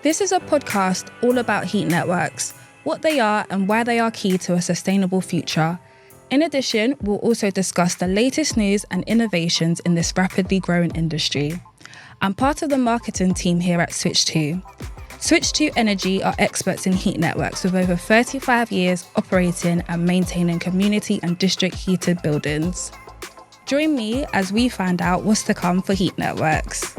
This is a podcast all about heat networks, what they are and why they are key to a sustainable future. In addition, we'll also discuss the latest news and innovations in this rapidly growing industry. I'm part of the marketing team here at Switch2. Switch2 Energy are experts in heat networks with over 35 years operating and maintaining community and district heated buildings. Join me as we find out what's to come for heat networks.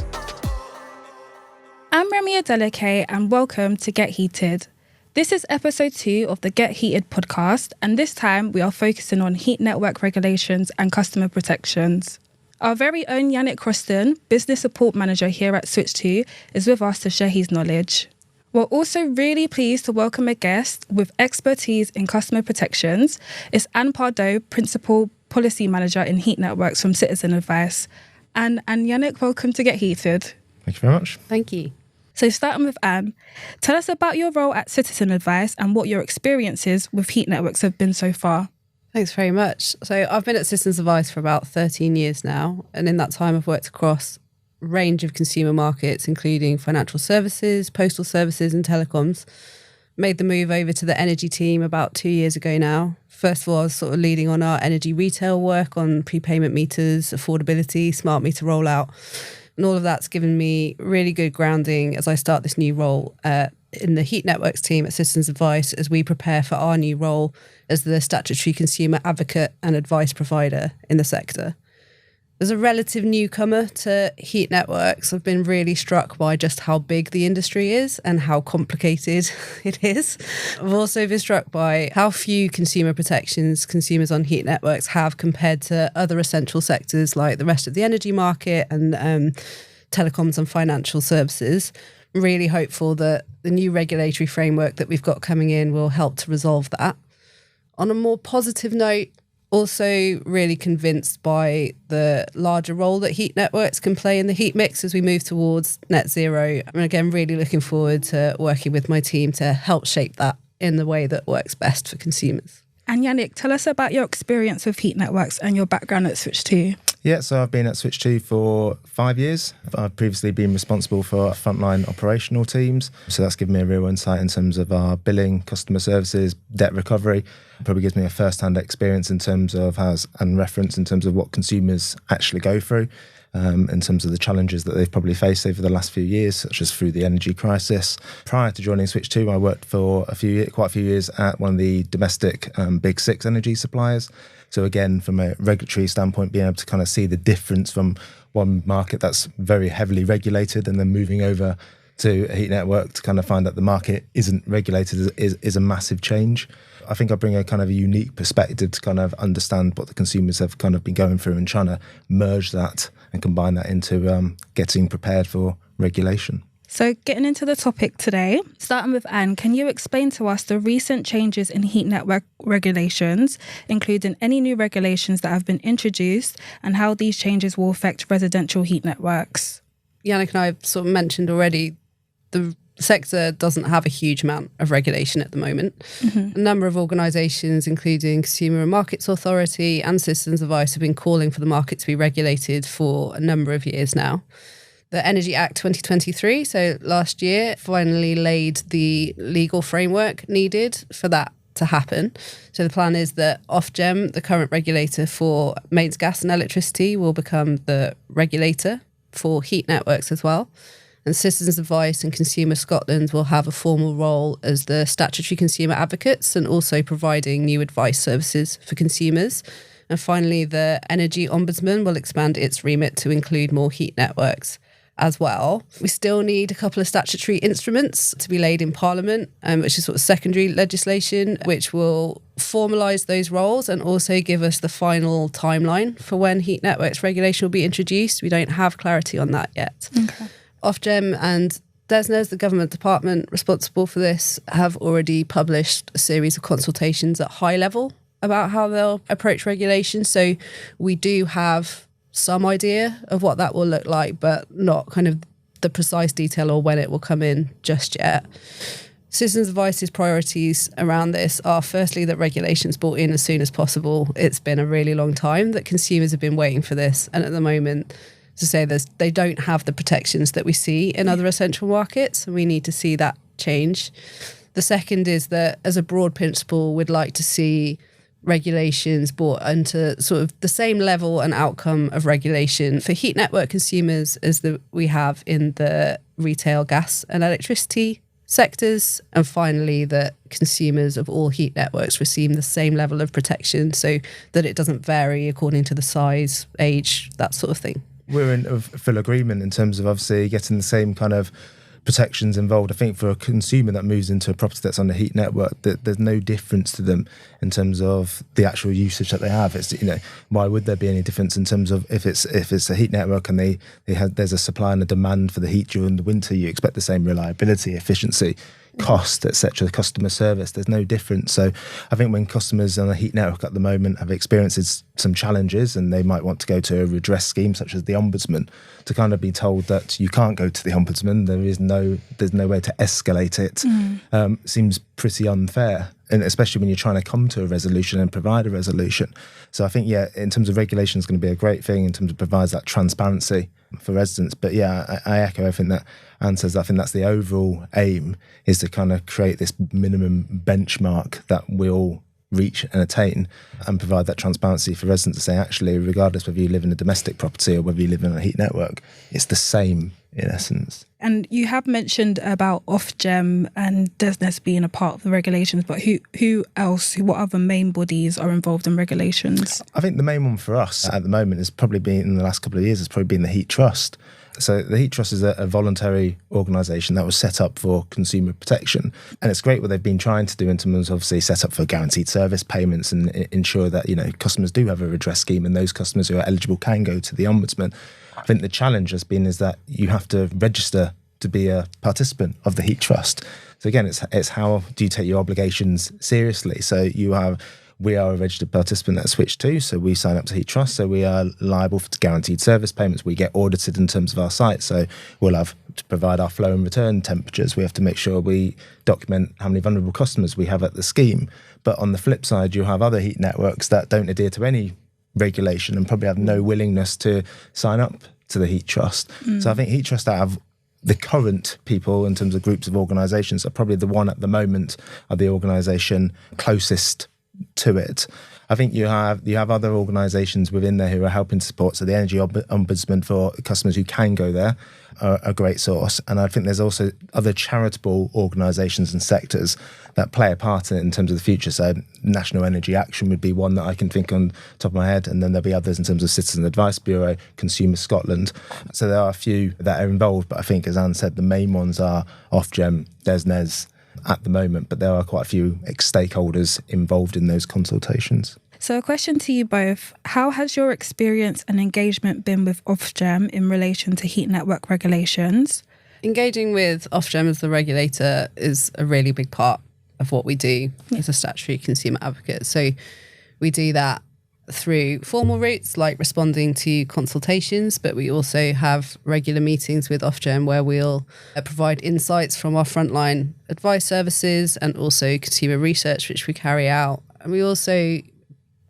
I'm Remi Adeleke and welcome to Get Heated. This is episode 2 of the Get Heated podcast, and this time we are focusing on heat network regulations and customer protections. Our very own Yannick Croston, Business Support Manager here at Switch2, is with us to share his knowledge. We're also really pleased to welcome a guest with expertise in customer protections. It's Anne Pardo, Principal Policy Manager in Heat Networks from Citizen Advice. And Yannick, welcome to Get Heated. Thank you very much. Thank you. So starting with Anne, tell us about your role at Citizen Advice and what your experiences with heat networks have been so far. Thanks very much. So I've been at Citizens Advice for about 13 years now. And in that time, I've worked across a range of consumer markets, including financial services, postal services and telecoms. Made the move over to the energy team about 2 years ago now. First of all, I was sort of leading on our energy retail work on prepayment meters, affordability, smart meter rollout. And all of that's given me really good grounding as I start this new role in the heat networks team at Citizens Advice as we prepare for our new role as the statutory consumer advocate and advice provider in the sector. As a relative newcomer to heat networks, I've been really struck by just how big the industry is and how complicated it is. I've also been struck by how few consumer protections consumers on heat networks have compared to other essential sectors like the rest of the energy market and telecoms and financial services. I'm really hopeful that the new regulatory framework that we've got coming in will help to resolve that. On a more positive note, also really convinced by the larger role that heat networks can play in the heat mix as we move towards net zero. And again, really looking forward to working with my team to help shape that in the way that works best for consumers. And Yannick, tell us about your experience with heat networks and your background at Switch2. Yeah, so I've been at Switch2 for 5 years. I've previously been responsible for frontline operational teams. So that's given me a real insight in terms of our billing, customer services, debt recovery. It probably gives me a first-hand experience in terms of and reference in terms of what consumers actually go through, in terms of the challenges that they've probably faced over the last few years, such as through the energy crisis. Prior to joining Switch2, I worked for quite a few years at one of the domestic big six energy suppliers. So again, from a regulatory standpoint, being able to kind of see the difference from one market that's very heavily regulated and then moving over to a heat network to kind of find that the market isn't regulated is a massive change. I think I bring a kind of a unique perspective to kind of understand what the consumers have kind of been going through and trying to merge that and combine that into getting prepared for regulation. So getting into the topic today, starting with Anne, can you explain to us the recent changes in heat network regulations, including any new regulations that have been introduced and how these changes will affect residential heat networks? Yannick and I have sort of mentioned already, the sector doesn't have a huge amount of regulation at the moment. Mm-hmm. A number of organisations, including Consumer and Markets Authority and Citizens Advice, have been calling for the market to be regulated for a number of years now. The Energy Act 2023, so last year, finally laid the legal framework needed for that to happen. So the plan is that Ofgem, the current regulator for mains gas and electricity, will become the regulator for heat networks as well. And Citizens Advice and Consumer Scotland will have a formal role as the statutory consumer advocates and also providing new advice services for consumers. And finally, the Energy Ombudsman will expand its remit to include more heat networks as well. We still need a couple of statutory instruments to be laid in Parliament, which is sort of secondary legislation, which will formalise those roles and also give us the final timeline for when heat networks regulation will be introduced. We don't have clarity on that yet. Okay. Ofgem and DESNZ, the government department responsible for this, have already published a series of consultations at high level about how they'll approach regulation. So we do have some idea of what that will look like, but not kind of the precise detail or when it will come in just yet. Citizens Advice's priorities around this are firstly that regulation's brought in as soon as possible. It's been a really long time that consumers have been waiting for this, and at the moment to say they don't have the protections that we see in other essential markets, and we need to see that change. The second is that, as a broad principle, we'd like to see regulations brought into sort of the same level and outcome of regulation for heat network consumers as we have in the retail gas and electricity sectors. And finally, that consumers of all heat networks receive the same level of protection so that it doesn't vary according to the size, age, that sort of thing. We're in full agreement in terms of obviously getting the same kind of protections involved. I think for a consumer that moves into a property that's on the heat network, that there's no difference to them in terms of the actual usage that they have. It's, why would there be any difference in terms of if it's a heat network and there's a supply and a demand for the heat during the winter, you expect the same reliability, efficiency, cost, etc., customer service. There's no difference. So I think when customers on the heat network at the moment have experienced some challenges and they might want to go to a redress scheme such as the Ombudsman, to kind of be told that you can't go to the Ombudsman, there's no way to escalate it, seems pretty unfair. And especially when you're trying to come to a resolution and provide a resolution. So I think, in terms of regulation, is going to be a great thing in terms of provides that transparency for residents. But I echo everything that Anne says. I think that's the overall aim, is to kind of create this minimum benchmark that we'll reach and attain and provide that transparency for residents to say, actually, regardless whether you live in a domestic property or whether you live in a heat network, it's the same in essence. And you have mentioned about Ofgem and DESNZ being a part of the regulations, but who else, what other main bodies are involved in regulations? I think the main one for us at the moment has probably been, in the last couple of years, has probably been the Heat Trust. So the Heat Trust is a voluntary organisation that was set up for consumer protection. And it's great what they've been trying to do in terms of obviously set up for guaranteed service payments and ensure that, customers do have a redress scheme and those customers who are eligible can go to the Ombudsman. I think the challenge has been is that you have to register to be a participant of the Heat Trust. So again, it's how do you take your obligations seriously? So we are a registered participant at Switch2, so we sign up to Heat Trust, so we are liable for guaranteed service payments. We get audited in terms of our site, so we'll have to provide our flow and return temperatures. We have to make sure we document how many vulnerable customers we have at the scheme. But on the flip side, you have other heat networks that don't adhere to any regulation and probably have no willingness to sign up to the Heat Trust. So I think Heat Trust out of the current people in terms of groups of organisations are probably the one at the moment of the organisation closest to it. I think you have other organisations within there who are helping to support. So the Energy Ombudsman for customers who can go there are a great source. And I think there's also other charitable organisations and sectors that play a part in it in terms of the future. So National Energy Action would be one that I can think on top of my head. And then there'll be others in terms of Citizen Advice Bureau, Consumer Scotland. So there are a few that are involved. But I think, as Anne said, the main ones are Ofgem, DESNZ, at the moment, but there are quite a few stakeholders involved in those consultations. So a question to you both. How has your experience and engagement been with Ofgem in relation to heat network regulations? Engaging with Ofgem as the regulator is a really big part of what we do as a statutory consumer advocate. So we do that through formal routes like responding to consultations, but we also have regular meetings with Ofgem where we'll provide insights from our frontline advice services and also consumer research which we carry out. And we also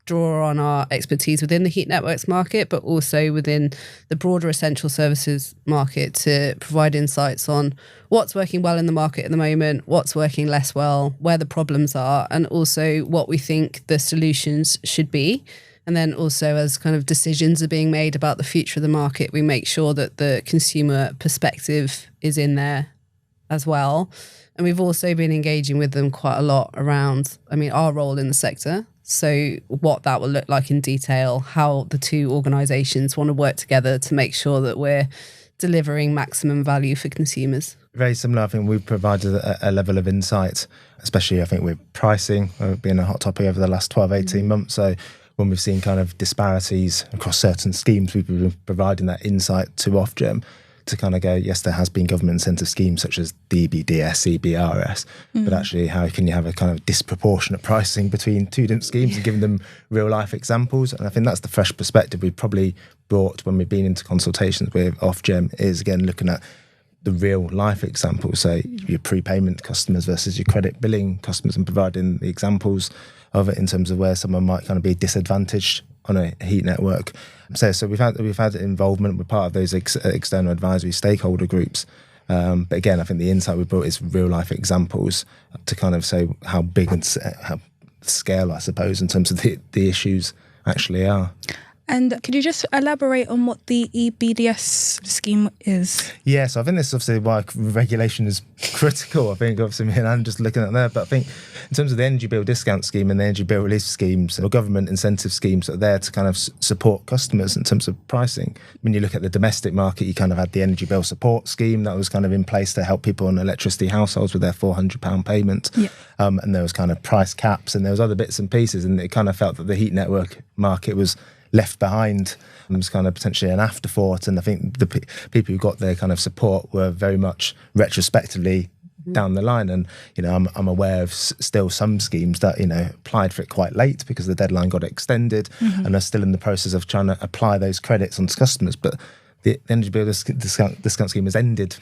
draw on our expertise within the heat networks market, but also within the broader essential services market to provide insights on what's working well in the market at the moment, what's working less well, where the problems are, and also what we think the solutions should be. And then also as kind of decisions are being made about the future of the market, we make sure that the consumer perspective is in there as well. And we've also been engaging with them quite a lot around, our role in the sector. So what that will look like in detail, how the two organisations want to work together to make sure that we're delivering maximum value for consumers. Very similar. I think we've provided a level of insight, especially I think with pricing being a hot topic over the last 12, 18 months. So when we've seen kind of disparities across certain schemes, we've been providing that insight to Ofgem to kind of go, yes, there has been government incentive schemes such as the EBDS, EBRS, but actually how can you have a kind of disproportionate pricing between two different schemes and giving them real life examples? And I think that's the fresh perspective we've probably brought when we've been into consultations with Ofgem, is again looking at the real life examples, so your prepayment customers versus your credit billing customers, and providing the examples of it in terms of where someone might kind of be disadvantaged on a heat network. So we've had involvement. We're part of those external advisory stakeholder groups. But again, I think the insight we brought is real life examples to kind of say how big and how scale, I suppose, in terms of the issues actually are. And could you just elaborate on what the EBDS scheme is? Yeah, so I think this is obviously why regulation is critical. I think obviously me and Anne just looking at that, but I think in terms of the energy bill discount scheme and the energy bill relief schemes, or government incentive schemes that are there to kind of support customers in terms of pricing. When you look at the domestic market, you kind of had the energy bill support scheme that was kind of in place to help people on electricity households with their £400 payment. Yeah. And there was kind of price caps and there was other bits and pieces, and it kind of felt that the heat network market was left behind and was kind of potentially an afterthought. And I think the people who got their kind of support were very much retrospectively down the line. And, you know, I'm aware of still some schemes that, you know, applied for it quite late because the deadline got extended and are still in the process of trying to apply those credits onto customers. But the energy bill discount scheme has ended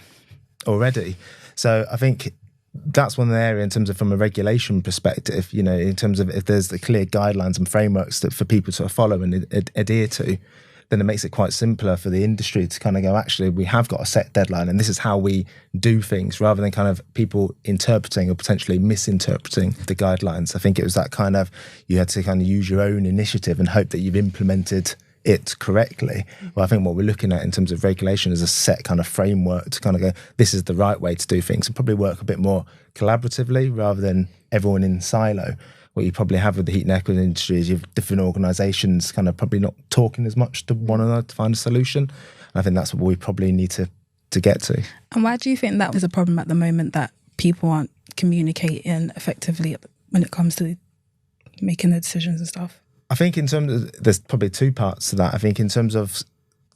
already. So I think that's one area in terms of from a regulation perspective, you know, in terms of if there's the clear guidelines and frameworks that for people to follow and adhere to, then it makes it quite simpler for the industry to kind of go, actually, we have got a set deadline and this is how we do things, rather than kind of people interpreting or potentially misinterpreting the guidelines. I think it was that kind of, you had to kind of use your own initiative and hope that you've implemented it correctly. Well, I think what we're looking at in terms of regulation is a set kind of framework to kind of go, this is the right way to do things, and probably work a bit more collaboratively rather than everyone in silo. What you probably have with the heat and air industry is you have different organisations kind of probably not talking as much to one another to find a solution. And I think that's what we probably need to get to. And why do you think that is a problem at the moment, that people aren't communicating effectively when it comes to making the decisions and stuff? I think in terms of, there's probably two parts to that. I think in terms of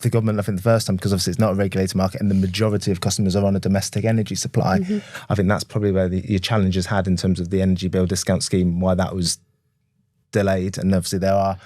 the government, I think the first time, because obviously it's not a regulated market and the majority of customers are on a domestic energy supply, I think that's probably where your challenges had in terms of the energy bill discount scheme, why that was delayed. And obviously there are,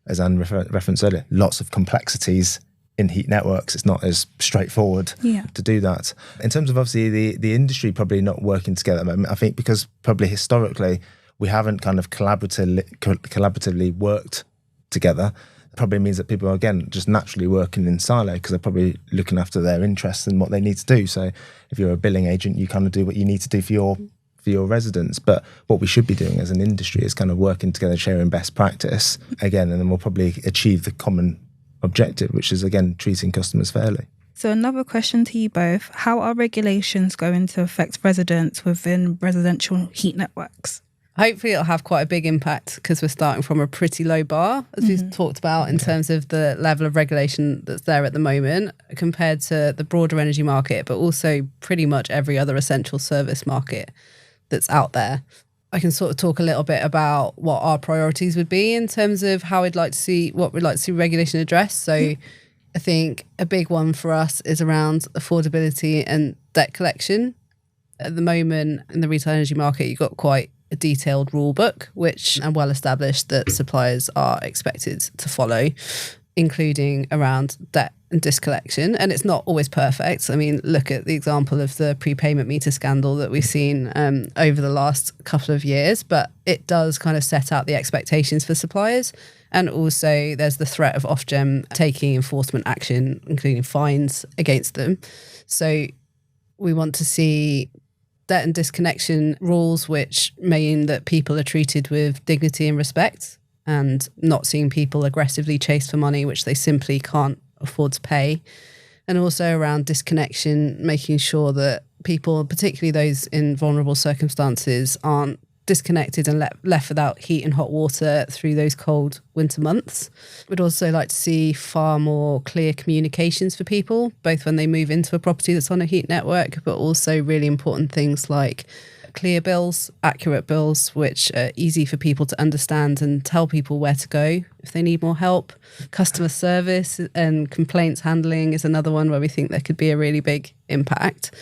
as Anne referenced earlier, lots of complexities in heat networks. It's not as straightforward to do that. In terms of obviously the industry probably not working together at the moment, I think because probably historically we haven't kind of collaboratively worked together, probably means that people are, again, just naturally working in silo because they're probably looking after their interests and what they need to do. So if you're a billing agent, you kind of do what you need to do for your residents. But what we should be doing as an industry is kind of working together, sharing best practice, again, and then we'll probably achieve the common objective, which is, again, treating customers fairly. So another question to you both. How are regulations going to affect residents within residential heat networks? Hopefully it'll have quite a big impact because we're starting from a pretty low bar, as we've talked about, in terms of the level of regulation that's there at the moment compared to the broader energy market, but also pretty much every other essential service market that's out there. I can sort of talk a little bit about what our priorities would be in terms of how we'd like to see regulation addressed. So I think a big one for us is around affordability and debt collection. At the moment in the retail energy market, you've got quite a detailed rule book, which are well established that suppliers are expected to follow, including around debt and discollection. And it's not always perfect. I mean, look at the example of the prepayment meter scandal that we've seen over the last couple of years, but it does kind of set out the expectations for suppliers. And also there's the threat of Ofgem taking enforcement action, including fines against them. So we want to see debt and disconnection rules which mean that people are treated with dignity and respect and not seeing people aggressively chase for money which they simply can't afford to pay. And also around disconnection, making sure that people, particularly those in vulnerable circumstances, aren't disconnected and left without heat and hot water through those cold winter months. We'd also like to see far more clear communications for people, both when they move into a property that's on a heat network, but also really important things like clear bills, accurate bills, which are easy for people to understand and tell people where to go if they need more help. Customer service and complaints handling is another one where we think there could be a really big impact.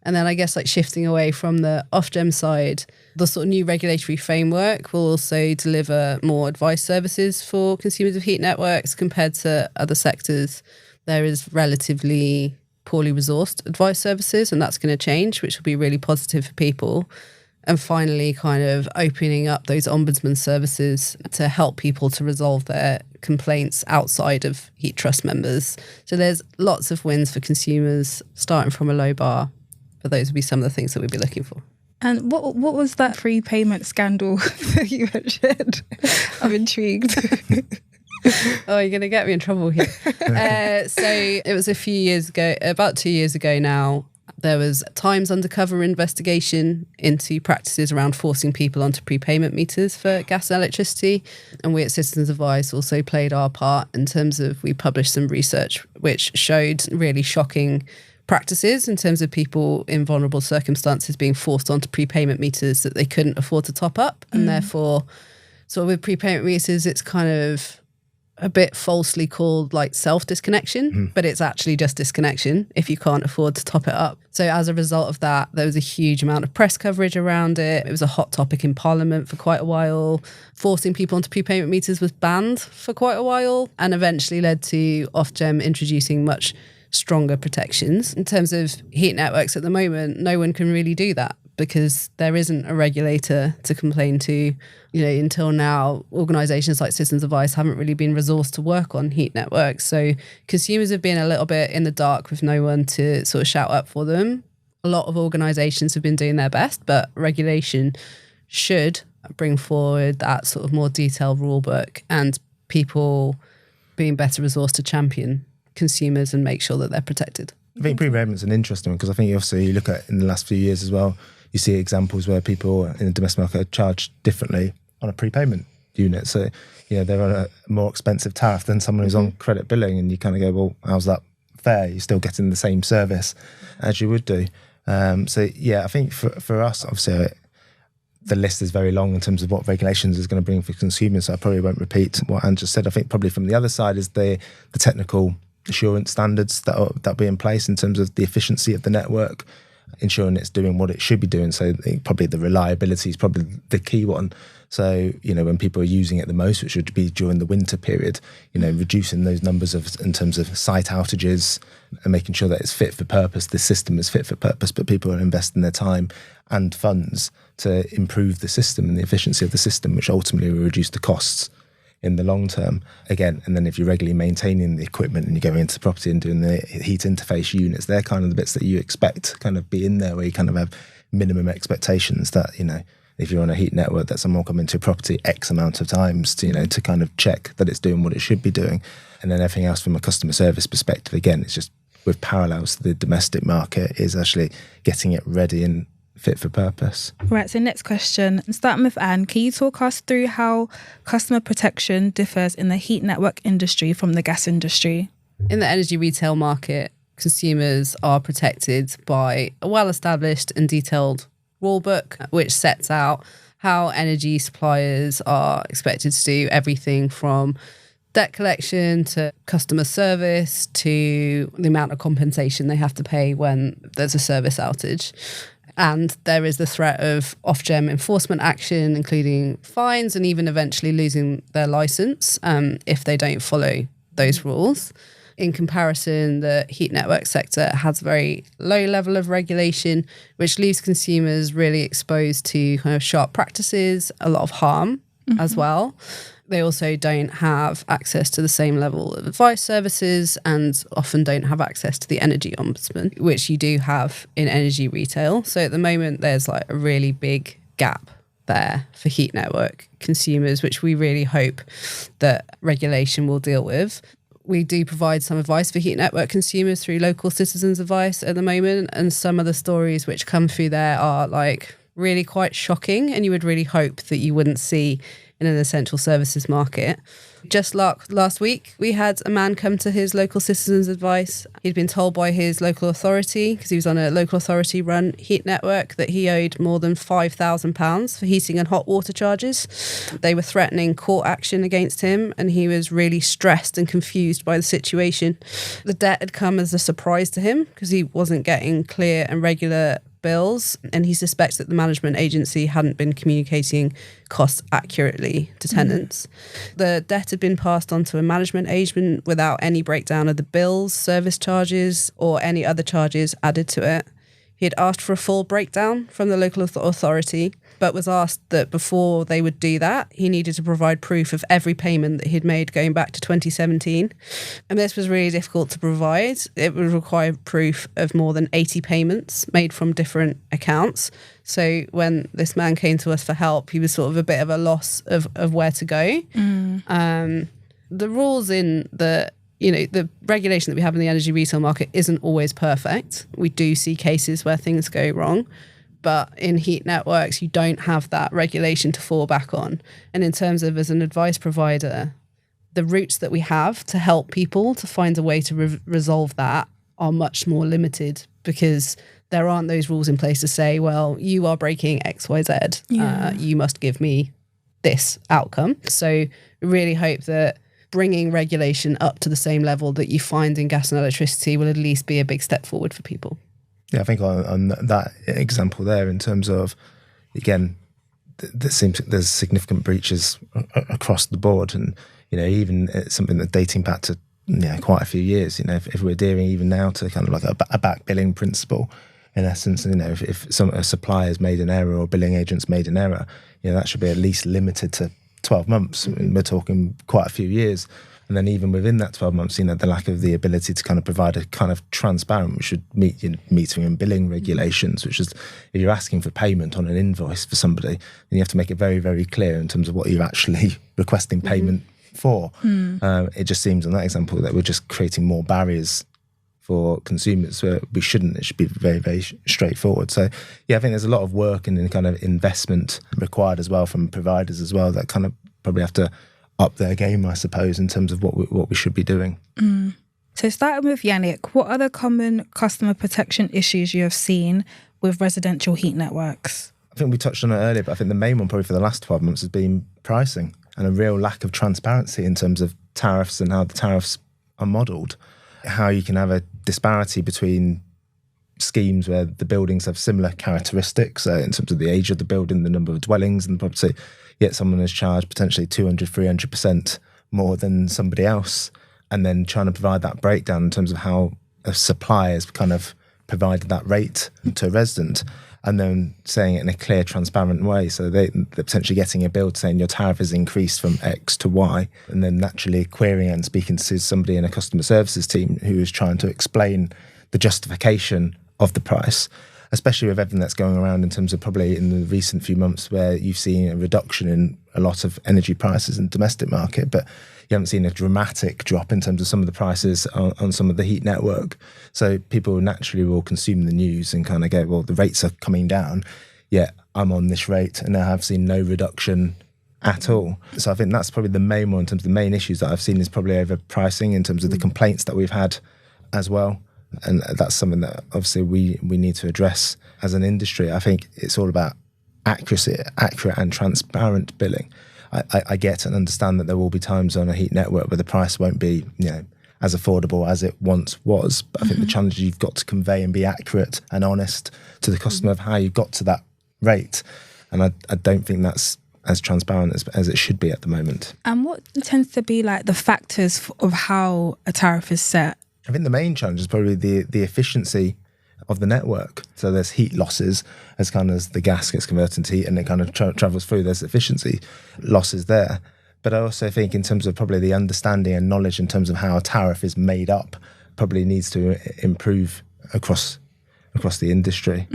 And then I guess like shifting away from the Ofgem side, the sort of new regulatory framework will also deliver more advice services for consumers of heat networks compared to other sectors. There is relatively poorly resourced advice services, and that's going to change, which will be really positive for people. And finally, kind of opening up those ombudsman services to help people to resolve their complaints outside of Heat Trust members. So there's lots of wins for consumers, starting from a low bar. But those would be some of the things that we'd be looking for. And what was that free payment scandal that you mentioned? I'm intrigued. Oh, you're going to get me in trouble here. So it was a few years ago, about 2 years ago now, there was a Times undercover investigation into practices around forcing people onto prepayment meters for gas and electricity. And we at Citizens Advice also played our part in terms of, we published some research which showed really shocking practices in terms of people in vulnerable circumstances being forced onto prepayment meters that they couldn't afford to top up. And therefore, so with prepayment meters, it's kind of a bit falsely called like self-disconnection, but it's actually just disconnection if you can't afford to top it up. So as a result of that, there was a huge amount of press coverage around it. It was a hot topic in Parliament for quite a while. Forcing people onto prepayment meters was banned for quite a while and eventually led to Ofgem introducing much stronger protections. In terms of heat networks at the moment, no one can really do that because there isn't a regulator to complain to. You know, until now, organisations like Citizens Advice haven't really been resourced to work on heat networks. So consumers have been a little bit in the dark with no one to sort of shout up for them. A lot of organisations have been doing their best, but regulation should bring forward that sort of more detailed rule book and people being better resourced to champion consumers and make sure that they're protected. I think prepayments an interesting one because I think obviously you look at in the last few years as well, you see examples where people in the domestic market are charged differently on a prepayment unit. So, you know, they're on a more expensive tariff than someone who's on credit billing, and you kind of go, well, how's that fair? You're still getting the same service as you would do. So, yeah, I think for us, obviously, the list is very long in terms of what regulations is going to bring for consumers. So I probably won't repeat what Anne just said. I think probably from the other side is the technical assurance standards that'll be in place in terms of the efficiency of the network, ensuring it's doing what it should be doing. So probably the reliability is probably the key one. So, you know, when people are using it the most, which would be during the winter period, you know, reducing those numbers in terms of site outages and making sure that it's fit for purpose, the system is fit for purpose, but people are investing their time and funds to improve the system and the efficiency of the system, which ultimately will reduce the costs in the long term. Again, and then if you're regularly maintaining the equipment and you're going into the property and doing the heat interface units, they're kind of the bits that you expect kind of be in there, where you kind of have minimum expectations that, you know, if you're on a heat network, that someone will come into a property X amount of times to, you know, to kind of check that it's doing what it should be doing. And then everything else from a customer service perspective, again, it's just with parallels to the domestic market, is actually getting it ready and fit for purpose. Right, so next question. Starting with Anne, can you talk us through how customer protection differs in the heat network industry from the gas industry? In the energy retail market, consumers are protected by a well-established and detailed rule book, which sets out how energy suppliers are expected to do everything from debt collection to customer service to the amount of compensation they have to pay when there's a service outage. And there is the threat of Ofgem enforcement action, including fines and even eventually losing their licence if they don't follow those rules. In comparison, the heat network sector has a very low level of regulation, which leaves consumers really exposed to kind of sharp practices, a lot of harm as well. They also don't have access to the same level of advice services and often don't have access to the energy ombudsman, which you do have in energy retail. So at the moment, there's like a really big gap there for heat network consumers, which we really hope that regulation will deal with. We do provide some advice for heat network consumers through local Citizens Advice at the moment. And some of the stories which come through there are like really quite shocking, and you would really hope that you wouldn't see in an essential services market. Just last week, we had a man come to his local Citizens Advice. He'd been told by his local authority, because he was on a local authority run heat network, that he owed more than £5,000 for heating and hot water charges. They were threatening court action against him, and he was really stressed and confused by the situation. The debt had come as a surprise to him because he wasn't getting clear and regular bills, and he suspects that the management agency hadn't been communicating costs accurately to tenants. The debt had been passed on to a management agent without any breakdown of the bills, service charges, or any other charges added to it. He had asked for a full breakdown from the local authority, but was asked that before they would do that, he needed to provide proof of every payment that he'd made going back to 2017. And this was really difficult to provide. It would require proof of more than 80 payments made from different accounts. So when this man came to us for help, he was sort of a bit of a loss of where to go. The rules in the regulation that we have in the energy retail market isn't always perfect. We do see cases where things go wrong. But in heat networks, you don't have that regulation to fall back on. And in terms of as an advice provider, the routes that we have to help people to find a way to resolve that are much more limited, because there aren't those rules in place to say, well, you are breaking X, Y, Z. You must give me this outcome. So we really hope that bringing regulation up to the same level that you find in gas and electricity will at least be a big step forward for people. Yeah, I think on that example there, in terms of, again, there seems there's significant breaches across the board, and even it's something that's dating back to quite a few years. If we're adhering even now to kind of like a back billing principle, in essence, if a supplier's made an error or billing agent's made an error, that should be at least limited to 12 months. We're talking quite a few years. And then even within that 12 months, the lack of the ability to kind of provide a kind of transparent, which should meet metering and billing regulations, which is if you're asking for payment on an invoice for somebody, then you have to make it very, very clear in terms of what you're actually requesting payment for. It just seems on that example that we're just creating more barriers for consumers where we shouldn't. It should be very, very straightforward. So yeah, I think there's a lot of work and kind of investment required as well from providers as well, that kind of probably have to up their game, I suppose, in terms of what we should be doing. So starting with Yannick, what are the common customer protection issues you have seen with residential heat networks? I think we touched on it earlier, but I think the main one probably for the last 12 months has been pricing and a real lack of transparency in terms of tariffs and how the tariffs are modelled. How you can have a disparity between schemes where the buildings have similar characteristics in terms of the age of the building, the number of dwellings and the property, yet someone is charged potentially 200, 300% more than somebody else, and then trying to provide that breakdown in terms of how a supplier has kind of provided that rate to a resident, and then saying it in a clear, transparent way. So they're potentially getting a bill saying your tariff has increased from X to Y, and then naturally querying and speaking to somebody in a customer services team who is trying to explain the justification of the price, especially with everything that's going around in terms of probably in the recent few months where you've seen a reduction in a lot of energy prices in the domestic market, but you haven't seen a dramatic drop in terms of some of the prices on some of the heat network. So people naturally will consume the news and kind of go, well, the rates are coming down, yet I'm on this rate and I have seen no reduction at all. So I think that's probably the main one in terms of the main issues that I've seen is probably over pricing in terms of the complaints that we've had as well. And that's something that obviously we need to address as an industry. I think it's all about accurate and transparent billing. I get and understand that there will be times on a heat network where the price won't be, as affordable as it once was. But I think the challenge is you've got to convey and be accurate and honest to the customer of how you got to that rate. And I don't think that's as transparent as it should be at the moment. And what tends to be like the factors of how a tariff is set? I think the main challenge is probably the efficiency of the network. So there's heat losses as kind of as the gas gets converted into heat and it kind of travels through. There's efficiency losses there. But I also think in terms of probably the understanding and knowledge in terms of how a tariff is made up probably needs to improve across the industry.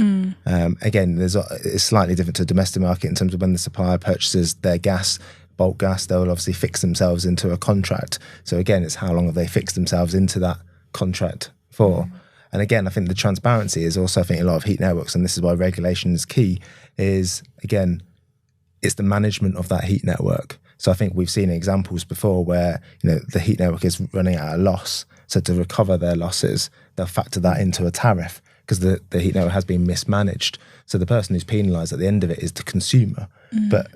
Again, it's slightly different to the domestic market in terms of when the supplier purchases their gas, bulk gas, they'll obviously fix themselves into a contract. So again, it's how long have they fixed themselves into that contract for. And again, I think the transparency is also, I think, a lot of heat networks, and this is why regulation is key, is again, it's the management of that heat network. So I think we've seen examples before where the heat network is running at a loss. So to recover their losses, they'll factor that into a tariff because the heat network has been mismanaged. So the person who's penalised at the end of it is the consumer, but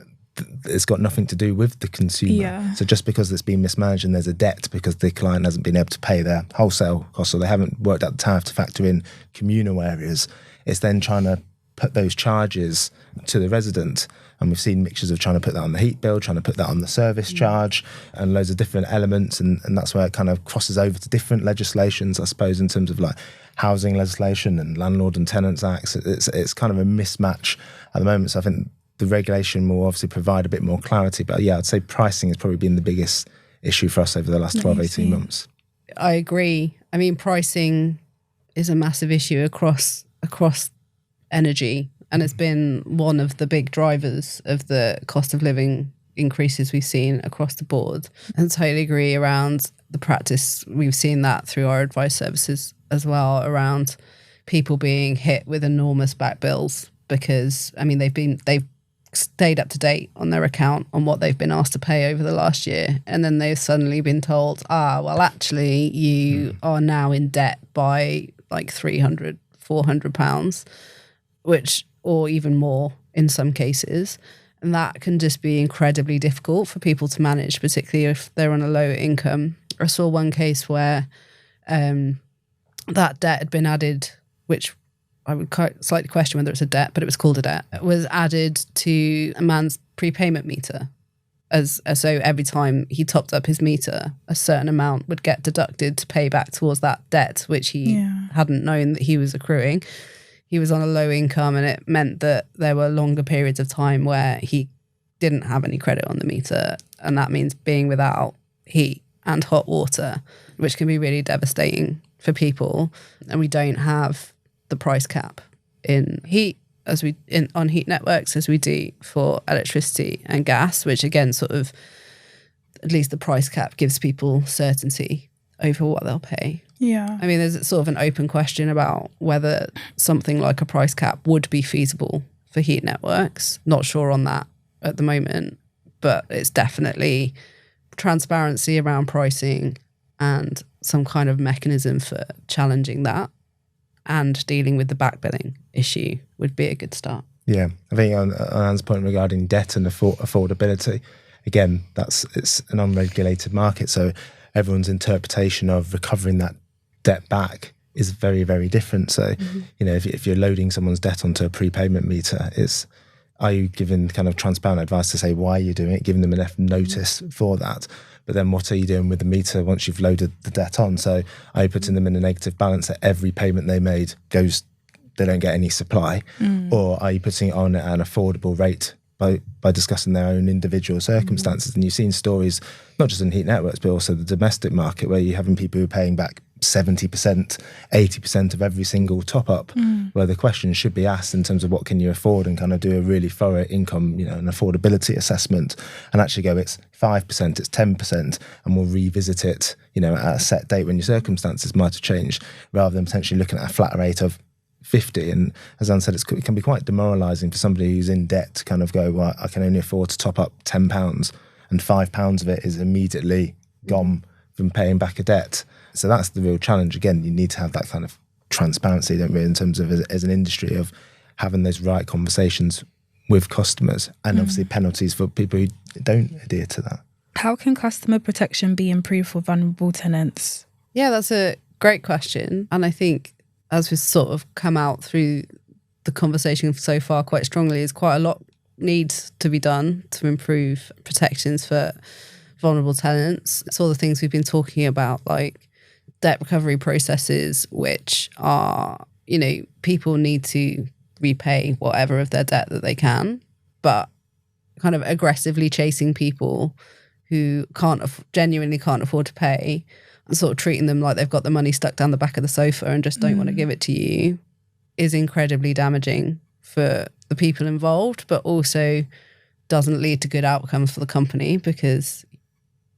it's got nothing to do with the consumer. Yeah. So just because it's been mismanaged and there's a debt because the client hasn't been able to pay their wholesale costs, or they haven't worked out the tariff to factor in communal areas, it's then trying to put those charges to the resident. And we've seen mixtures of trying to put that on the heat bill, trying to put that on the service charge, and loads of different elements. And that's where it kind of crosses over to different legislations, I suppose, in terms of like housing legislation and landlord and tenants acts. It's kind of a mismatch at the moment. So I think the regulation will obviously provide a bit more clarity. But yeah, I'd say pricing has probably been the biggest issue for us over the last 12, 18 months. I agree. I mean, pricing is a massive issue across energy. And it's been one of the big drivers of the cost of living increases we've seen across the board. And totally agree around the practice. We've seen that through our advice services as well, around people being hit with enormous back bills because, I mean, they've stayed up to date on their account on what they've been asked to pay over the last year. And then they've suddenly been told, well, actually, you are now in debt by like £300, £400, or even more in some cases. And that can just be incredibly difficult for people to manage, particularly if they're on a low income. I saw one case where that debt had been added, which I would slightly question whether it's a debt, but it was called a debt. It was added to a man's prepayment meter. So every time he topped up his meter, a certain amount would get deducted to pay back towards that debt, which he hadn't known that he was accruing. He was on a low income, and it meant that there were longer periods of time where he didn't have any credit on the meter. And that means being without heat and hot water, which can be really devastating for people. And we don't have the price cap in heat on heat networks as we do for electricity and gas, which again, sort of, at least the price cap gives people certainty over what they'll pay. Yeah. I mean, there's sort of an open question about whether something like a price cap would be feasible for heat networks. Not sure on that at the moment, but it's definitely transparency around pricing and some kind of mechanism for challenging that and dealing with the back billing issue would be a good start. Yeah, I think on Anne's point regarding debt and affordability, again, it's an unregulated market, so everyone's interpretation of recovering that debt back is very, very different. So, you know, if you're loading someone's debt onto a prepayment meter, are you giving kind of transparent advice to say why you're doing it, giving them enough notice for that? But then what are you doing with the meter once you've loaded the debt on? So are you putting them in a negative balance that every payment they made they don't get any supply? Or are you putting it on at an affordable rate by discussing their own individual circumstances? And you've seen stories, not just in heat networks, but also the domestic market, where you're having people who are paying back 70%, 80% of every single top up, where the question should be asked in terms of what can you afford, and kind of do a really thorough income, an affordability assessment, and actually go, it's 5%, it's 10%, and we'll revisit it, at a set date when your circumstances might have changed, rather than potentially looking at a flat rate of 50. And as Anne said, it can be quite demoralising for somebody who's in debt to kind of go, well, I can only afford to top up £10, and £5 of it is immediately gone from paying back a debt. So that's the real challenge. Again, you need to have that kind of transparency, don't we, in terms of as an industry, of having those right conversations with customers, and obviously penalties for people who don't adhere to that. How can customer protection be improved for vulnerable tenants? Yeah, that's a great question. And I think as we've sort of come out through the conversation so far quite strongly, is quite a lot needs to be done to improve protections for vulnerable tenants. It's all the things we've been talking about, like debt recovery processes, which are, people need to repay whatever of their debt that they can, but kind of aggressively chasing people who genuinely can't afford to pay, and sort of treating them like they've got the money stuck down the back of the sofa and just don't want to give it to you, is incredibly damaging for the people involved, but also doesn't lead to good outcomes for the company, because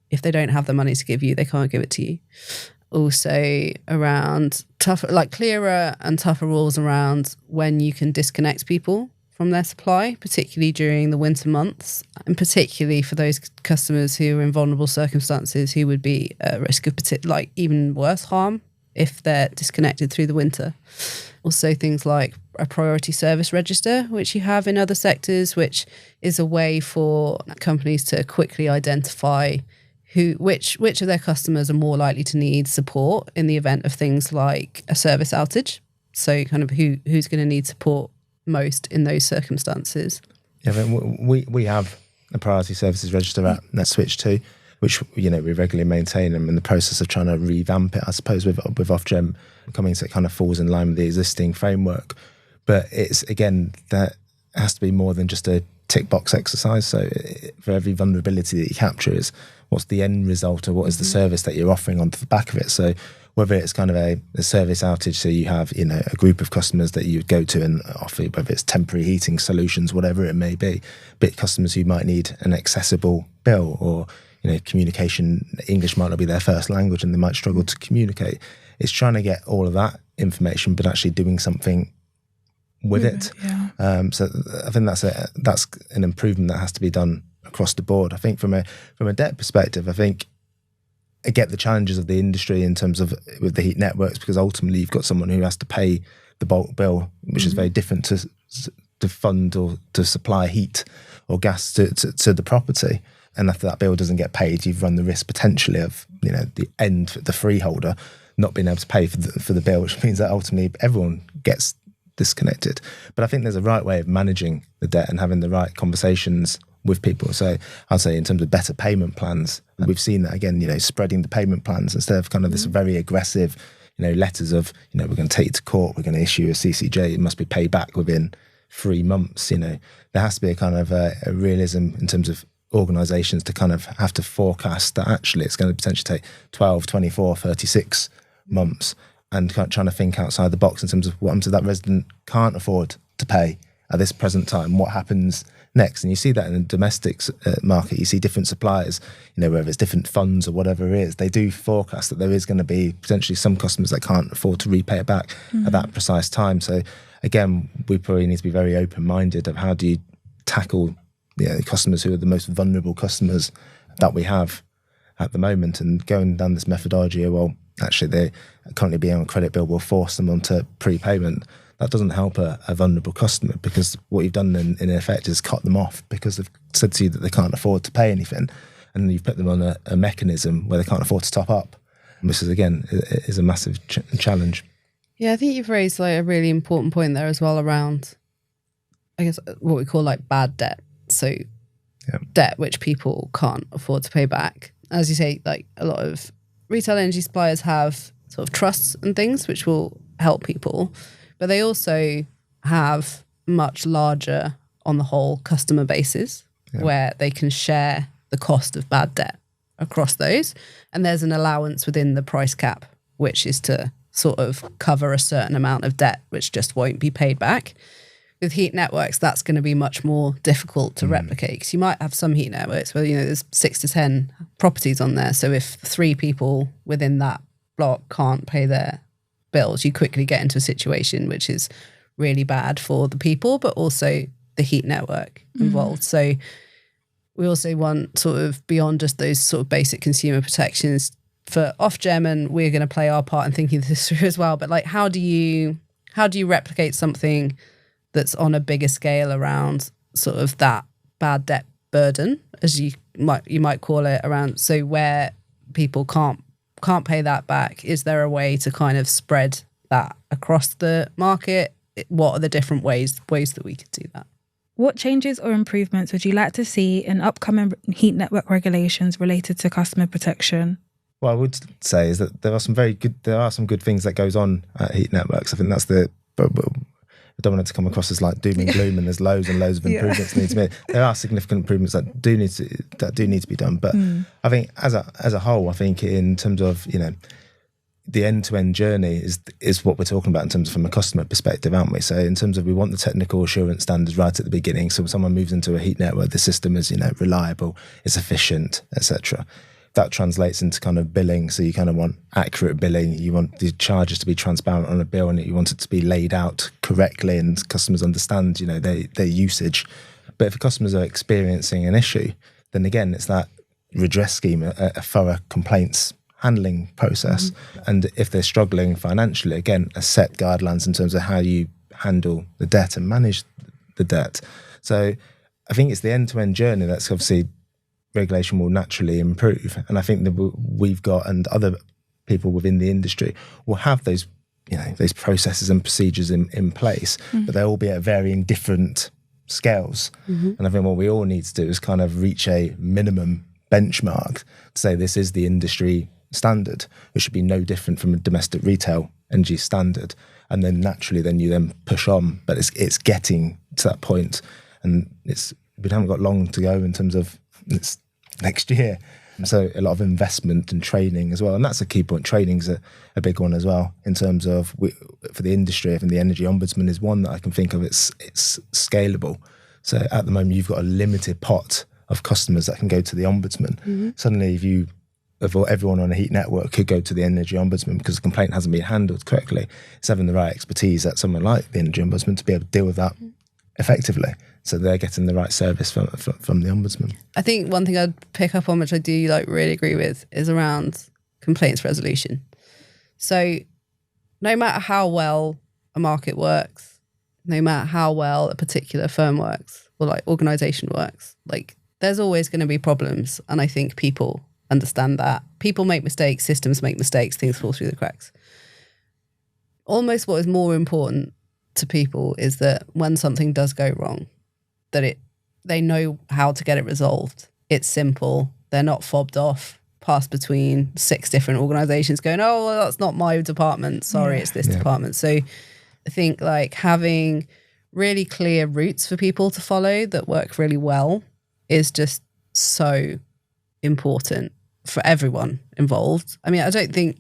if they don't have the money to give you, they can't give it to you. Also around clearer and tougher rules around when you can disconnect people from their supply, particularly during the winter months, and particularly for those customers who are in vulnerable circumstances who would be at risk of even worse harm if they're disconnected through the winter. Also things like a priority service register, which you have in other sectors, which is a way for companies to quickly identify which of their customers are more likely to need support in the event of things like a service outage. So kind of who's going to need support most in those circumstances? Yeah, I mean, we have a priority services register at Switch2, which we regularly maintain. I'm in the process of trying to revamp it, I suppose, with Ofgem coming, so it kind of falls in line with the existing framework. But it's, again, that has to be more than just a tick box exercise. So for every vulnerability that you capture, is what's the end result, or what is the service that you're offering on the back of it. So whether it's kind of a service outage, so you have a group of customers that you would go to and offer, whether it's temporary heating solutions, whatever it may be, but customers who might need an accessible bill, or communication, English might not be their first language and they might struggle to communicate. It's trying to get all of that information, but actually doing something with it. Yeah. So I think that's an improvement that has to be done across the board. I think from a debt perspective, I think I get the challenges of the industry in terms of with the heat networks, because ultimately you've got someone who has to pay the bulk bill, which is very different to fund or to supply heat or gas to the property. And after that bill doesn't get paid, you've run the risk potentially of the freeholder not being able to pay for the bill, which means that ultimately everyone gets disconnected. But I think there's a right way of managing the debt and having the right conversations with people. So I'd say in terms of better payment plans, we've seen that again, spreading the payment plans instead of kind of this very aggressive, letters of, we're going to take you to court, we're going to issue a CCJ, it must be paid back within 3 months. There has to be a kind of a realism in terms of organisations to kind of have to forecast that actually it's going to potentially take 12, 24, 36 months, and trying to think outside the box in terms of what happens if that resident can't afford to pay at this present time, what happens next. And you see that in the domestic market, you see different suppliers, whether it's different funds or whatever it is, they do forecast that there is going to be potentially some customers that can't afford to repay it back at that precise time. So again, we probably need to be very open-minded of how do you tackle the customers who are the most vulnerable customers that we have at the moment, and going down this methodology of, well, actually they currently being on a credit bill will force them onto prepayment. That doesn't help a vulnerable customer, because what you've done in effect is cut them off because they've said to you that they can't afford to pay anything, and you've put them on a mechanism where they can't afford to top up. This is, again, is a massive challenge. Yeah, I think you've raised a really important point there as well around, I guess, what we call bad debt. So debt which people can't afford to pay back. As you say, a lot of retail energy suppliers have sort of trusts and things which will help people, but they also have much larger, on the whole, customer bases where they can share the cost of bad debt across those. And there's an allowance within the price cap, which is to sort of cover a certain amount of debt which just won't be paid back. With heat networks, that's going to be much more difficult to replicate, because you might have some heat networks where there's 6 to 10 properties on there. So if 3 people within that block can't pay their bills, you quickly get into a situation which is really bad for the people, but also the heat network involved. So we also want sort of beyond just those sort of basic consumer protections for Ofgem, and we're going to play our part in thinking this through as well. But how do you replicate something that's on a bigger scale around sort of that bad debt burden, as you might call it, around, so where people can't pay that back? Is there a way to kind of spread that across the market? What are the different ways that we could do that? What changes or improvements would you like to see in upcoming heat network regulations related to customer protection? What I would say is that there are some good things that goes on at heat networks. I think that's I don't want it to come across as doom and gloom and there's loads and loads of improvements need to be. There are significant improvements that do need to be done. But I think as a whole, I think in terms of the end-to-end journey is what we're talking about in terms of from a customer perspective, aren't we? So in terms of we want the technical assurance standards right at the beginning. So when someone moves into a heat network, the system is reliable, it's efficient, etc. That translates into kind of billing. So you kind of want accurate billing. You want the charges to be transparent on a bill, and you want it to be laid out correctly and customers understand, their usage. But if customers are experiencing an issue, then again, it's that redress scheme, a thorough complaints handling process. And if they're struggling financially, again, a set guidelines in terms of how you handle the debt and manage the debt. So I think it's the end-to-end journey that's obviously regulation will naturally improve. And I think that we've got, and other people within the industry will have those those processes and procedures in place, but they all be at varying different scales. And I think what we all need to do is kind of reach a minimum benchmark to say this is the industry standard, which should be no different from a domestic retail energy standard. And then naturally, then you then push on, but it's getting to that point, and we haven't got long to go in terms of it's next year. So a lot of investment and training as well, and that's a key point. Training's a big one as well in terms of for the industry. I think the energy ombudsman is one that I can think of. It's scalable. So at the moment, you've got a limited pot of customers that can go to the ombudsman. Suddenly, if everyone on a heat network could go to the energy ombudsman because the complaint hasn't been handled correctly, it's having the right expertise at someone like the energy ombudsman to be able to deal with that effectively. So they're getting the right service from the ombudsman. I think one thing I'd pick up on, which I do really agree with, is around complaints resolution. So no matter how well a market works, no matter how well a particular firm works or like organisation works, like there's always going to be problems. And I think people understand that. People make mistakes, systems make mistakes, things fall through the cracks. Almost what is more important to people is that when something does go wrong, that they know how to get it resolved. It's simple. They're not fobbed off, passed between 6 different organisations going, oh, well, that's not my department. Sorry, it's this department. So I think like having really clear routes for people to follow that work really well is just so important for everyone involved. I mean, I don't think,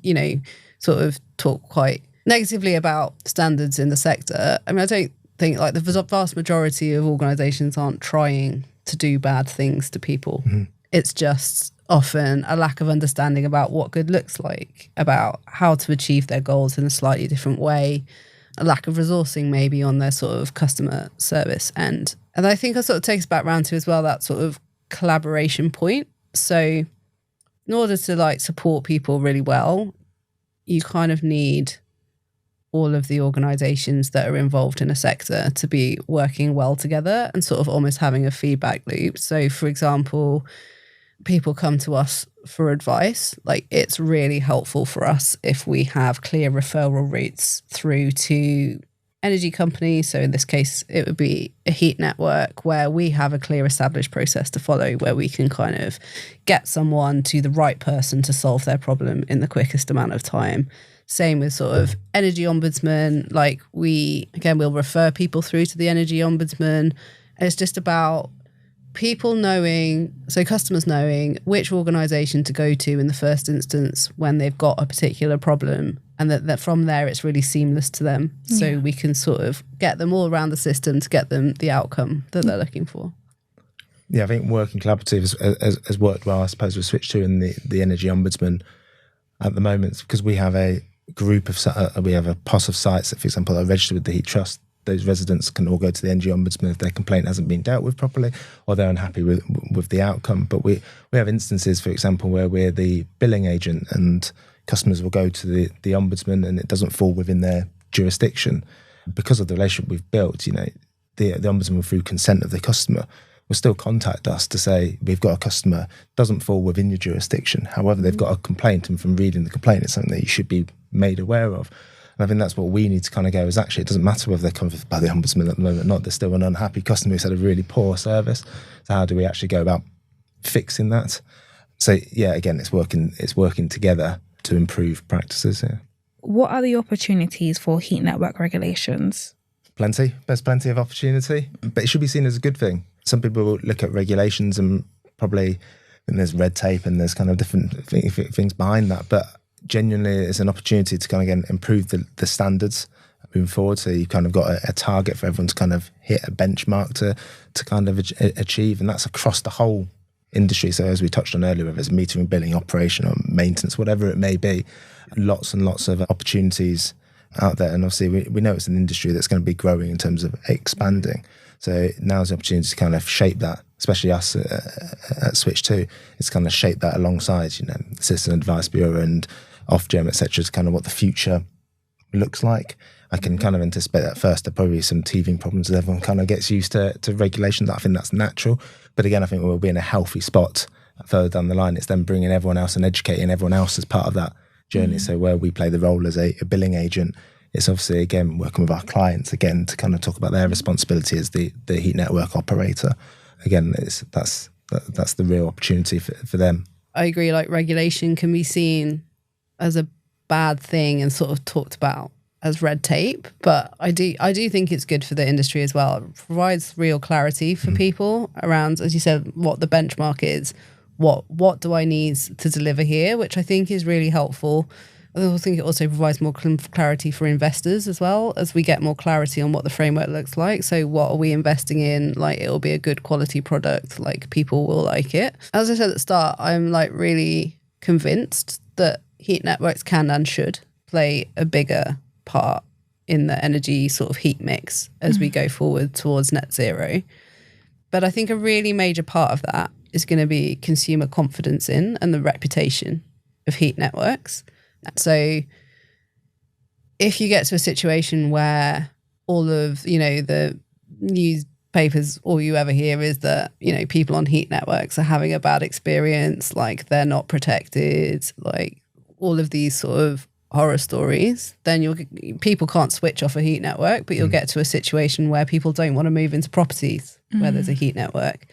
sort of talk quite negatively about standards in the sector. I mean, I don't think like the vast majority of organisations aren't trying to do bad things to people. It's just often a lack of understanding about what good looks like, about how to achieve their goals in a slightly different way, a lack of resourcing maybe on their sort of customer service end. And I think it sort of takes back round to as well that sort of collaboration point. So in order to like support people really well, you kind of need all of the organisations that are involved in a sector to be working well together and sort of almost having a feedback loop. So for example, people come to us for advice. Like it's really helpful for us if we have clear referral routes through to energy companies. So in this case, it would be a heat network where we have a clear established process to follow, where we can kind of get someone to the right person to solve their problem in the quickest amount of time. Same with sort of energy ombudsman. Like we'll refer people through to the energy ombudsman. And it's just about people knowing, so customers knowing which organisation to go to in the first instance when they've got a particular problem, and that from there it's really seamless to them. So we can sort of get them all around the system to get them the outcome that they're looking for. Yeah, I think working collaborative has worked well, I suppose, with Switch2 and the energy ombudsman at the moment, because we have a group of we have a POS of sites that, for example, are registered with the Heat Trust. Those residents can all go to the energy ombudsman if their complaint hasn't been dealt with properly or they're unhappy with the outcome. But we have instances, for example, where we're the billing agent and customers will go to the ombudsman and it doesn't fall within their jurisdiction. Because of the relationship we've built, the ombudsman, through consent of the customer, will still contact us to say, we've got a customer, doesn't fall within your jurisdiction. However, they've got a complaint, and from reading the complaint, it's something that you should be made aware of. And I think that's what we need to kind of go is actually, it doesn't matter whether they're covered by the ombudsman at the moment or not. There's still an unhappy customer who's had a really poor service. So how do we actually go about fixing that? So yeah, again, it's working together to improve practices. Yeah. What are the opportunities for heat network regulations? Plenty. There's plenty of opportunity, but it should be seen as a good thing. Some people will look at regulations and probably, and there's red tape and there's kind of different things behind that, but genuinely it's an opportunity to kind of again improve the standards moving forward. So you've kind of got a target for everyone to kind of hit a benchmark to kind of achieve, and that's across the whole industry. So as we touched on earlier, whether it's metering, billing, operation or maintenance, whatever it may be, lots and lots of opportunities out there. And obviously we know it's an industry that's going to be growing in terms of expanding. So now's the opportunity to kind of shape that, especially us at Switch2, it's kind of shape that alongside, Citizen Advice Bureau and Ofgem, etc., is kind of what the future looks like. I can kind of anticipate that first. There'll probably be some teething problems as everyone kind of gets used to regulations. I think that's natural. But again, I think we'll be in a healthy spot further down the line. It's then bringing everyone else and educating everyone else as part of that journey. So where we play the role as a billing agent, it's obviously, again, working with our clients, again, to kind of talk about their responsibility as the heat network operator. Again, that's the real opportunity for them. I agree, like regulation can be seen as a bad thing and sort of talked about as red tape, but I do think it's good for the industry as well. It provides real clarity for people around, as you said, what the benchmark is, what do I need to deliver here, which I think is really helpful. I think it also provides more clarity for investors as well, as we get more clarity on what the framework looks like. So what are we investing in? Like, it'll be a good quality product, like people will like it. As I said at the start, I'm like really convinced that heat networks can and should play a bigger part in the energy sort of heat mix as we go forward towards net zero. But I think a really major part of that is going to be consumer confidence in and the reputation of heat networks. So if you get to a situation where all of, the newspapers, all you ever hear is that, people on heat networks are having a bad experience, like they're not protected, like all of these sort of horror stories, then people can't switch off a heat network, but you'll get to a situation where people don't want to move into properties where there's a heat network.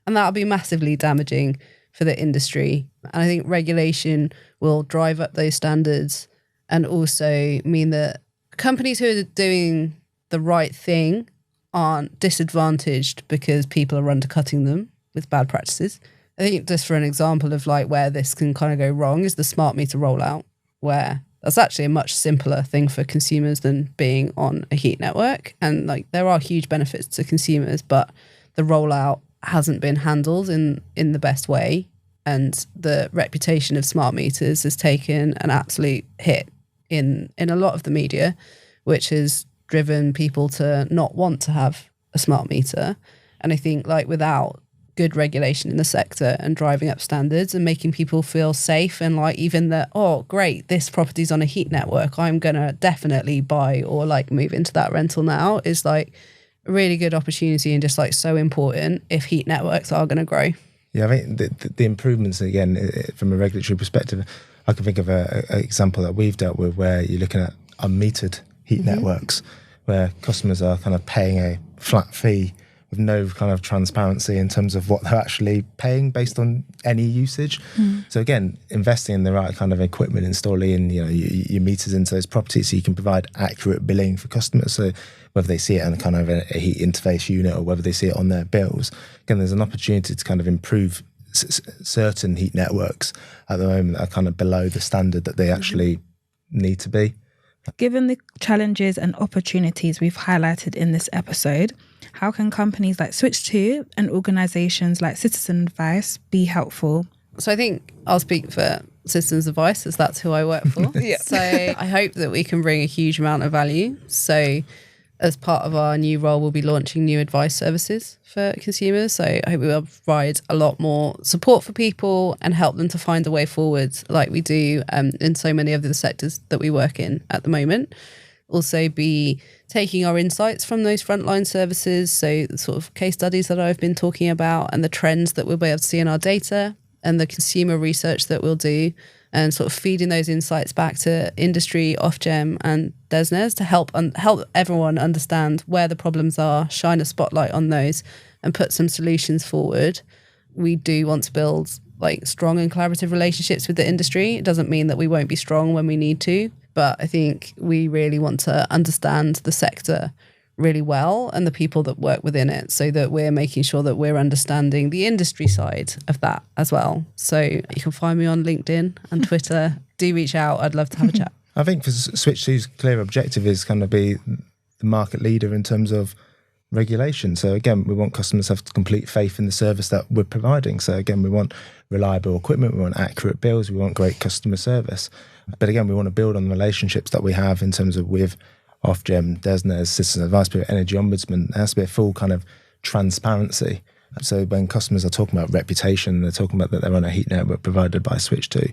And that'll be massively damaging for the industry. And I think regulation will drive up those standards and also mean that companies who are doing the right thing aren't disadvantaged because people are undercutting them with bad practices. I think just for an example of like where this can kind of go wrong is the smart meter rollout, where that's actually a much simpler thing for consumers than being on a heat network. And like there are huge benefits to consumers, but the rollout hasn't been handled in the best way. And the reputation of smart meters has taken an absolute hit in a lot of the media, which has driven people to not want to have a smart meter. And I think like without good regulation in the sector and driving up standards and making people feel safe and like even that, oh great, this property's on a heat network, I'm gonna definitely buy or like move into that rental now, is like a really good opportunity and just like so important if heat networks are going to grow. Yeah, I think the improvements, again, from a regulatory perspective, I can think of an example that we've dealt with where you're looking at unmetered heat networks where customers are kind of paying a flat fee with no kind of transparency in terms of what they're actually paying based on any usage. So again, investing in the right kind of equipment, installing your meters into those properties so you can provide accurate billing for customers. So whether they see it on kind of a heat interface unit or whether they see it on their bills, again, there's an opportunity to kind of improve certain heat networks at the moment that are kind of below the standard that they actually need to be. Given the challenges and opportunities we've highlighted in this episode, how can companies like Switch2 and organisations like Citizen Advice be helpful? So I think I'll speak for Citizens Advice as that's who I work for. So I hope that we can bring a huge amount of value. So as part of our new role, we'll be launching new advice services for consumers. So I hope we will provide a lot more support for people and help them to find a way forward like we do in so many of the sectors that we work in at the moment. Also be taking our insights from those frontline services, so the sort of case studies that I've been talking about and the trends that we'll be able to see in our data and the consumer research that we'll do, and sort of feeding those insights back to industry, Ofgem and DESNZ to help everyone understand where the problems are, shine a spotlight on those and put some solutions forward. We do want to build like strong and collaborative relationships with the industry. It doesn't mean that we won't be strong when we need to, but I think we really want to understand the sector really well and the people that work within it so that we're making sure that we're understanding the industry side of that as well. So you can find me on LinkedIn and Twitter. Do reach out. I'd love to have a chat. I think for Switch2's clear objective is kind of be the market leader in terms of regulation. So again, we want customers to have complete faith in the service that we're providing. So again, we want reliable equipment, we want accurate bills, we want great customer service. But again, we want to build on the relationships that we have in terms of with Ofgem, DESNZ, Citizen Advice, Energy Ombudsman. There has to be a full kind of transparency. So when customers are talking about reputation, they're talking about that they're on a heat network provided by Switch2,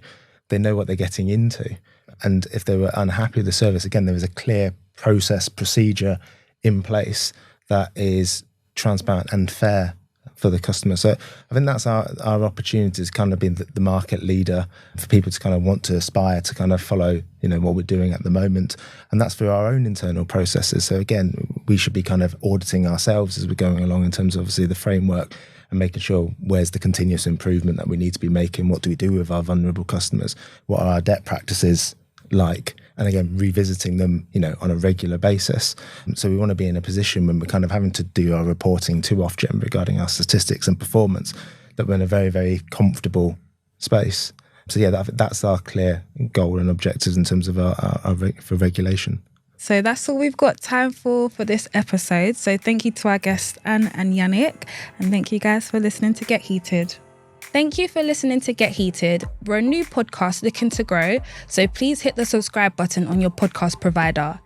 they know what they're getting into. And if they were unhappy with the service, again, there is a clear process, procedure in place that is transparent and fair for the customer. So I think that's our opportunity, is kind of being the market leader for people to kind of want to aspire to kind of follow, what we're doing at the moment. And that's through our own internal processes. So again, we should be kind of auditing ourselves as we're going along in terms of obviously the framework and making sure where's the continuous improvement that we need to be making, what do we do with our vulnerable customers, what are our debt practices like, and again, revisiting them, on a regular basis. So we want to be in a position when we're kind of having to do our reporting to Ofgem regarding our statistics and performance, that we're in a very, very comfortable space. So yeah, that's our clear goal and objectives in terms of our for regulation. So that's all we've got time for this episode. So thank you to our guests, Anne and Yannick, and thank you guys for listening to Get Heated. Thank you for listening to Get Heated. We're a new podcast looking to grow, so please hit the subscribe button on your podcast provider.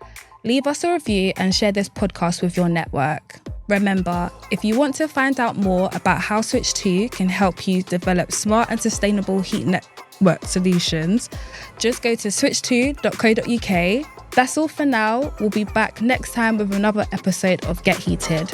Leave us a review and share this podcast with your network. Remember, if you want to find out more about how Switch2 can help you develop smart and sustainable heat network solutions, just go to switch2.co.uk. That's all for now. We'll be back next time with another episode of Get Heated.